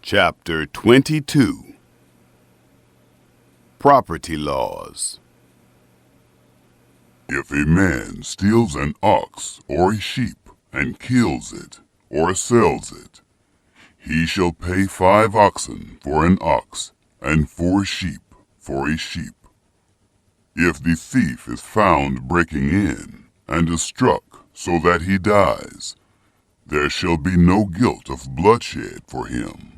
Chapter 22. Property Laws. If a man steals an ox or a sheep and kills it or sells it, he shall pay 5 oxen for an ox and 4 sheep for a sheep. If the thief is found breaking in and is struck so that he dies, there shall be no guilt of bloodshed for him.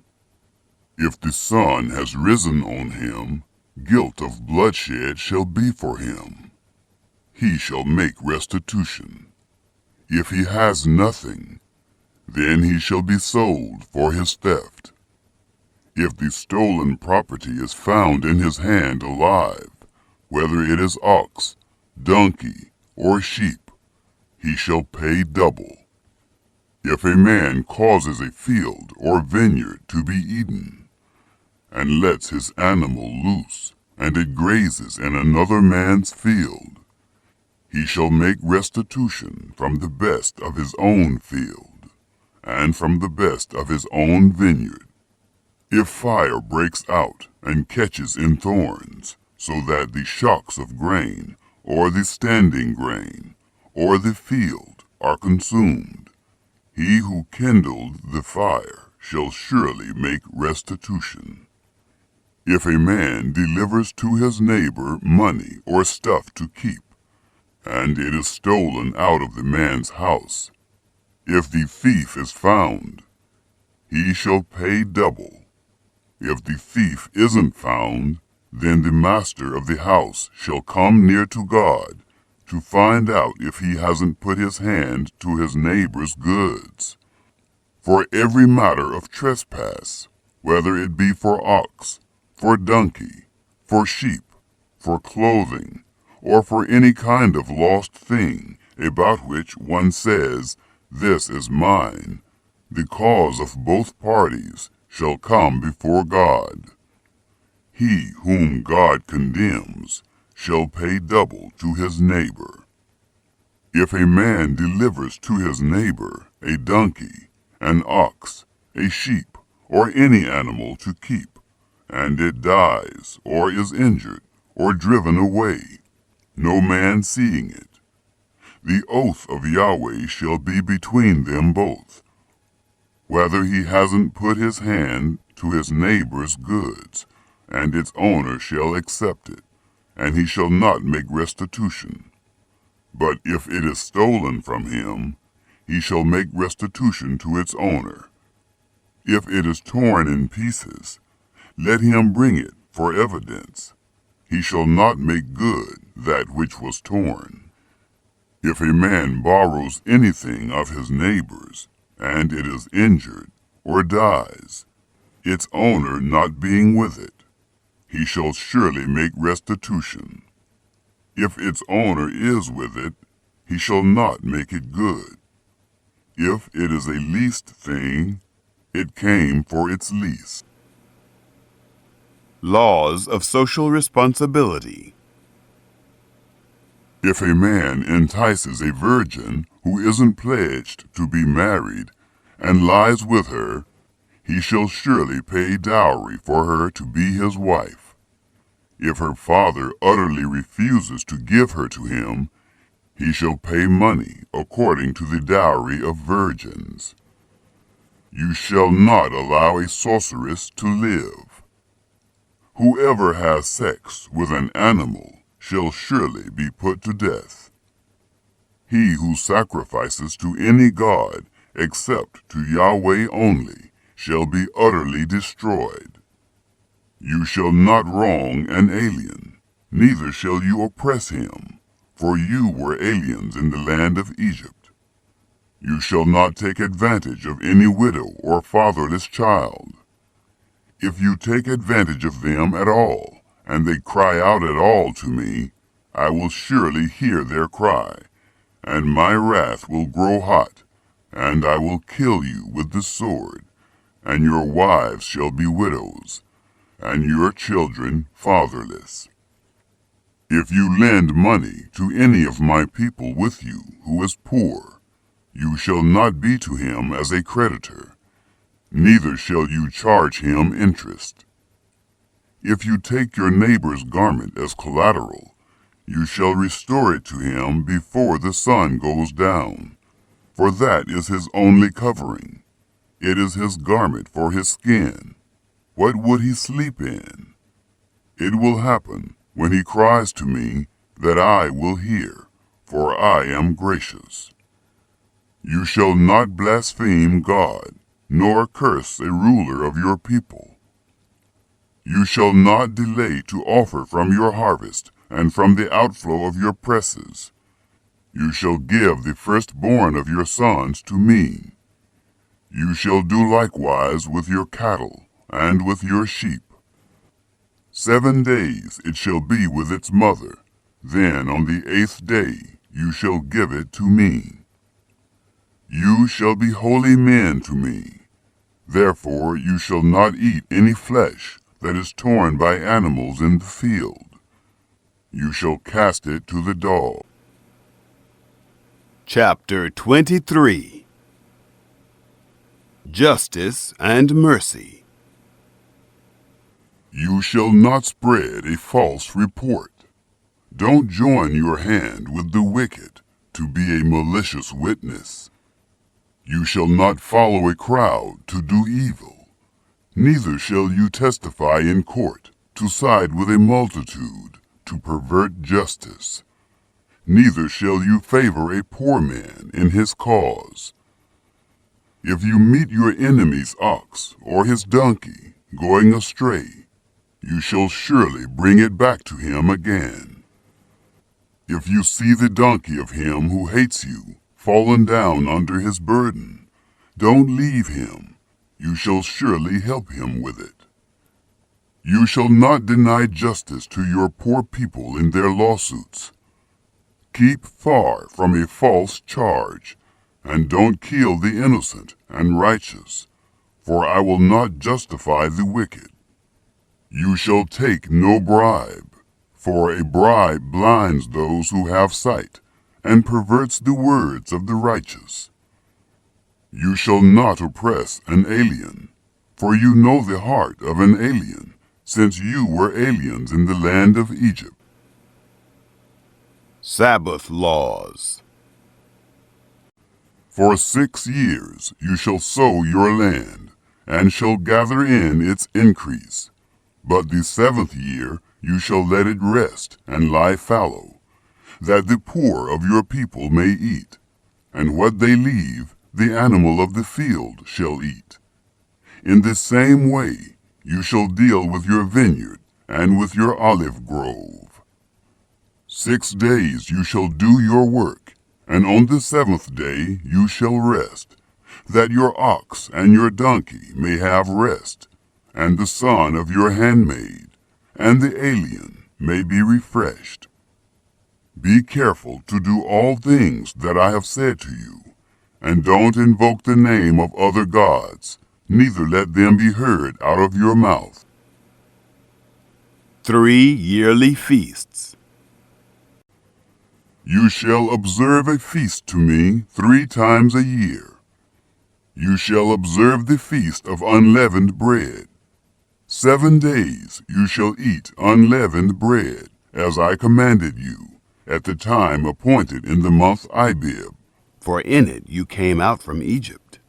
If the sun has risen on him, guilt of bloodshed shall be for him. He shall make restitution. If he has nothing, then he shall be sold for his theft. If the stolen property is found in his hand alive, whether it is ox, donkey, or sheep, he shall pay double. If a man causes a field or vineyard to be eaten, and lets his animal loose, and it grazes in another man's field, he shall make restitution from the best of his own field, and from the best of his own vineyard. If fire breaks out and catches in thorns, so that the shocks of grain, or the standing grain, or the field are consumed, he who kindled the fire shall surely make restitution. If a man delivers to his neighbor money or stuff to keep, and it is stolen out of the man's house, if the thief is found, he shall pay double. If the thief isn't found, then the master of the house shall come near to God to find out if he hasn't put his hand to his neighbor's goods. For every matter of trespass, whether it be for ox, for donkey, for sheep, for clothing, or for any kind of lost thing about which one says, "This is mine," the cause of both parties shall come before God. He whom God condemns shall pay double to his neighbor. If a man delivers to his neighbor a donkey, an ox, a sheep, or any animal to keep, and it dies, or is injured, or driven away, no man seeing it, the oath of Yahweh shall be between them both, whether he hasn't put his hand to his neighbor's goods, and its owner shall accept it, and he shall not make restitution. But if it is stolen from him, he shall make restitution to its owner. If it is torn in pieces, let him bring it for evidence. He shall not make good that which was torn. If a man borrows anything of his neighbor's, and it is injured, or dies, its owner not being with it, he shall surely make restitution. If its owner is with it, he shall not make it good. If it is a leased thing, it came for its lease. Laws of Social Responsibility. If a man entices a virgin who isn't pledged to be married and lies with her, he shall surely pay dowry for her to be his wife. If her father utterly refuses to give her to him, he shall pay money according to the dowry of virgins. You shall not allow a sorceress to live. Whoever has sex with an animal shall surely be put to death. He who sacrifices to any god except to Yahweh only shall be utterly destroyed. You shall not wrong an alien, neither shall you oppress him, for you were aliens in the land of Egypt. You shall not take advantage of any widow or fatherless child. If you take advantage of them at all, and they cry out at all to me, I will surely hear their cry, and my wrath will grow hot, and I will kill you with the sword, and your wives shall be widows, and your children fatherless. If you lend money to any of my people with you who is poor, you shall not be to him as a creditor, neither shall you charge him interest. If you take your neighbor's garment as collateral, you shall restore it to him before the sun goes down, for that is his only covering. It is his garment for his skin. What would he sleep in? It will happen, when he cries to me, that I will hear, for I am gracious. You shall not blaspheme God, nor curse a ruler of your people. You shall not delay to offer from your harvest, and from the outflow of your presses. You shall give the firstborn of your sons to me. You shall do likewise with your cattle, and with your sheep. 7 days it shall be with its mother, then on the 8th day you shall give it to me. You shall be holy men to me. Therefore you shall not eat any flesh that is torn by animals in the field. You shall cast it to the dog. Chapter 23. Justice and Mercy. You shall not spread a false report. Don't join your hand with the wicked to be a malicious witness. You shall not follow a crowd to do evil. Neither shall you testify in court to side with a multitude to pervert justice. Neither shall you favor a poor man in his cause. If you meet your enemy's ox or his donkey going astray, you shall surely bring it back to him again. If you see the donkey of him who hates you fallen down under his burden, don't leave him. You shall surely help him with it. You shall not deny justice to your poor people in their lawsuits. Keep far from a false charge, and don't kill the innocent and righteous, for I will not justify the wicked. You shall take no bribe, for a bribe blinds those who have sight, and perverts the words of the righteous. You shall not oppress an alien, for you know the heart of an alien, since you were aliens in the land of Egypt. Sabbath Laws. For 6 years you shall sow your land, and shall gather in its increase. But the 7th year you shall let it rest and lie fallow, that the poor of your people may eat, and what they leave the animal of the field shall eat. In the same way you shall deal with your vineyard and with your olive grove. 6 days you shall do your work, and on the 7th day you shall rest, that your ox and your donkey may have rest, and the son of your handmaid, and the alien may be refreshed. Be careful to do all things that I have said to you, and don't invoke the name of other gods, neither let them be heard out of your mouth. 3 yearly feasts. You shall observe a feast to me 3 times a year. You shall observe the feast of unleavened bread. 7 days you shall eat unleavened bread, as I commanded you, at the time appointed in the month Abib. For in it you came out from Egypt.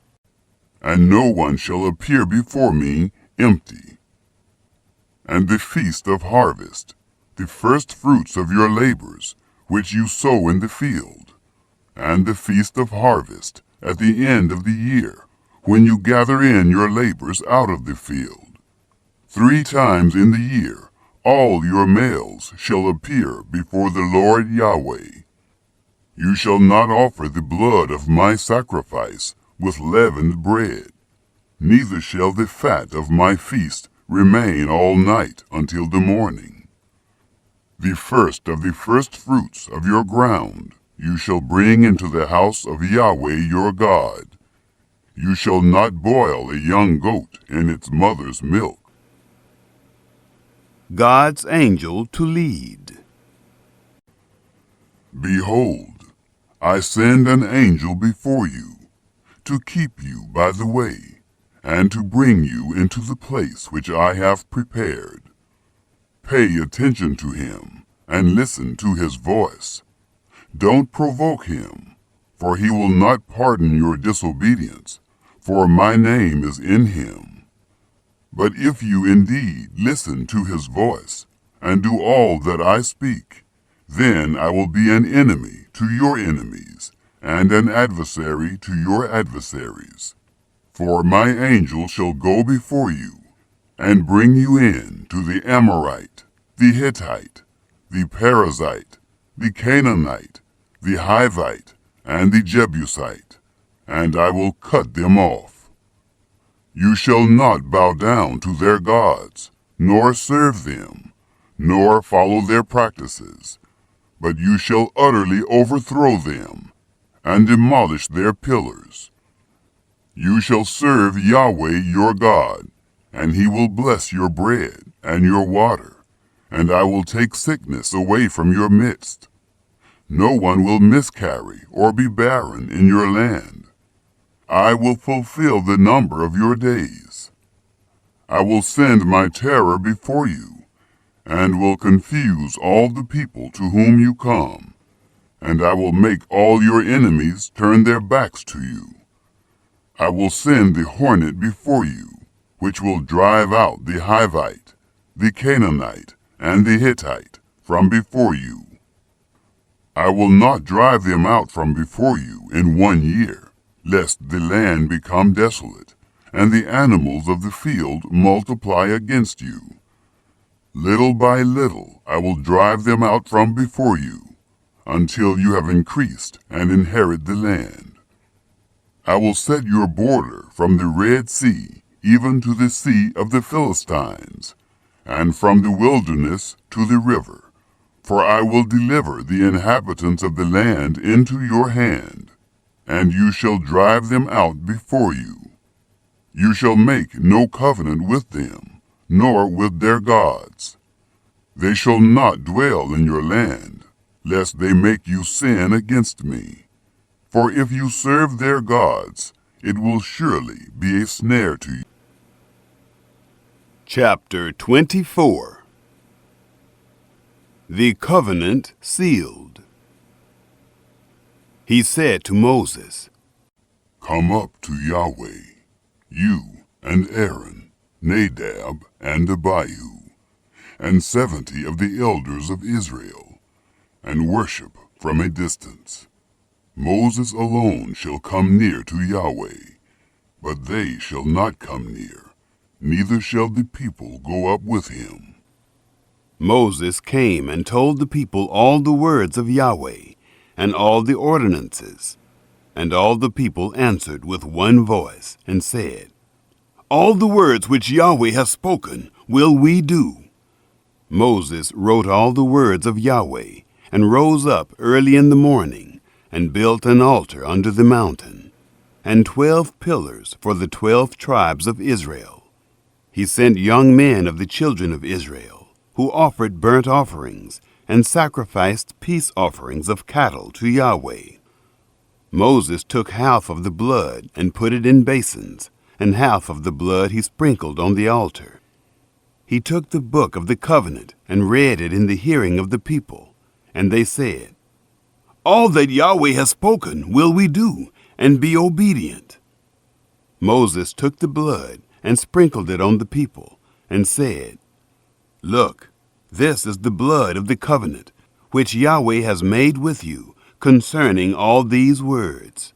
And no one shall appear before me empty. And the feast of harvest, the first fruits of your labors, which you sow in the field, and the feast of harvest at the end of the year, when you gather in your labors out of the field. 3 times in the year all your males shall appear before the Lord Yahweh. You shall not offer the blood of my sacrifice with leavened bread, neither shall the fat of my feast remain all night until the morning. The first of the first fruits of your ground you shall bring into the house of Yahweh your God. You shall not boil a young goat in its mother's milk. God's angel to lead. Behold, I send an angel before you, to keep you by the way, and to bring you into the place which I have prepared. Pay attention to him, and listen to his voice. Don't provoke him, for he will not pardon your disobedience, for my name is in him. But if you indeed listen to his voice, and do all that I speak, then I will be an enemy to your enemies, and an adversary to your adversaries. For my angel shall go before you, and bring you in to the Amorite, the Hittite, the Perizzite, the Canaanite, the Hivite, and the Jebusite, and I will cut them off. You shall not bow down to their gods, nor serve them, nor follow their practices, but you shall utterly overthrow them, and demolish their pillars. You shall serve Yahweh your God, and he will bless your bread and your water, and I will take sickness away from your midst. No one will miscarry or be barren in your land. I will fulfill the number of your days. I will send my terror before you, and will confuse all the people to whom you come, and I will make all your enemies turn their backs to you. I will send the hornet before you, which will drive out the Hivite, the Canaanite, and the Hittite from before you. I will not drive them out from before you in 1 year, lest the land become desolate, and the animals of the field multiply against you. Little by little I will drive them out from before you, until you have increased and inherit the land. I will set your border from the Red Sea even to the sea of the Philistines, and from the wilderness to the river, for I will deliver the inhabitants of the land into your hand, and you shall drive them out before you. You shall make no covenant with them, nor with their gods. They shall not dwell in your land, lest they make you sin against me. For if you serve their gods, it will surely be a snare to you. Chapter 24. The Covenant Sealed. He said to Moses, Come up to Yahweh, you and Aaron, Nadab and Abihu, and 70 of the elders of Israel, and worship from a distance. Moses alone shall come near to Yahweh, but they shall not come near, neither shall the people go up with him. Moses came and told the people all the words of Yahweh, and all the ordinances. And all the people answered with one voice, and said, All the words which Yahweh has spoken will we do. Moses wrote all the words of Yahweh, and rose up early in the morning, and built an altar under the mountain, and 12 pillars for the 12 tribes of Israel. He sent young men of the children of Israel, who offered burnt offerings, and sacrificed peace offerings of cattle to Yahweh. Moses took half of the blood and put it in basins, and half of the blood he sprinkled on the altar. He took the book of the covenant and read it in the hearing of the people, and they said, All that Yahweh has spoken will we do, and be obedient. Moses took the blood and sprinkled it on the people, and said, Look, this is the blood of the covenant, which Yahweh has made with you, concerning all these words.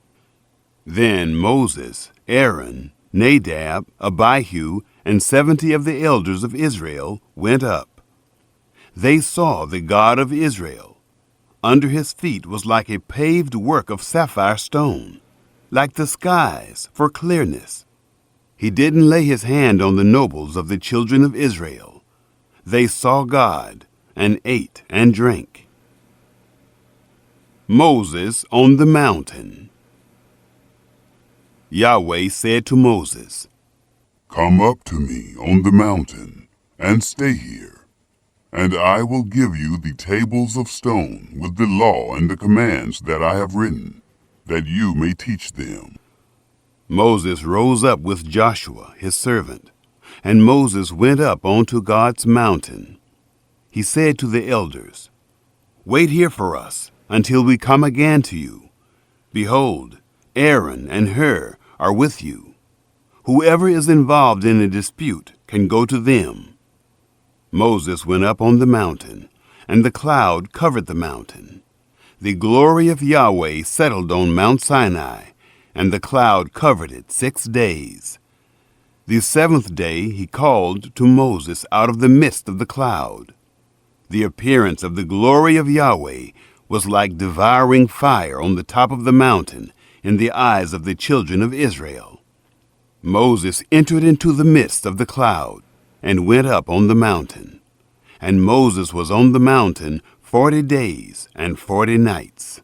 Then Moses, Aaron, Nadab, Abihu, and 70 of the elders of Israel went up. They saw the God of Israel. Under his feet was like a paved work of sapphire stone, like the skies for clearness. He didn't lay his hand on the nobles of the children of Israel. They saw God, and ate and drank. Moses on the mountain. Yahweh said to Moses, Come up to me on the mountain, and stay here, and I will give you the tables of stone with the law and the commands that I have written, that you may teach them. Moses rose up with Joshua, his servant, and Moses went up onto God's mountain. He said to the elders, "Wait here for us until we come again to you. Behold, Aaron and Hur are with you. Whoever is involved in a dispute can go to them." Moses went up on the mountain, and the cloud covered the mountain. The glory of Yahweh settled on Mount Sinai, and the cloud covered it 6 days. The seventh day he called to Moses out of the midst of the cloud. The appearance of the glory of Yahweh was like devouring fire on the top of the mountain in the eyes of the children of Israel. Moses entered into the midst of the cloud and went up on the mountain. And Moses was on the mountain 40 days and 40 nights.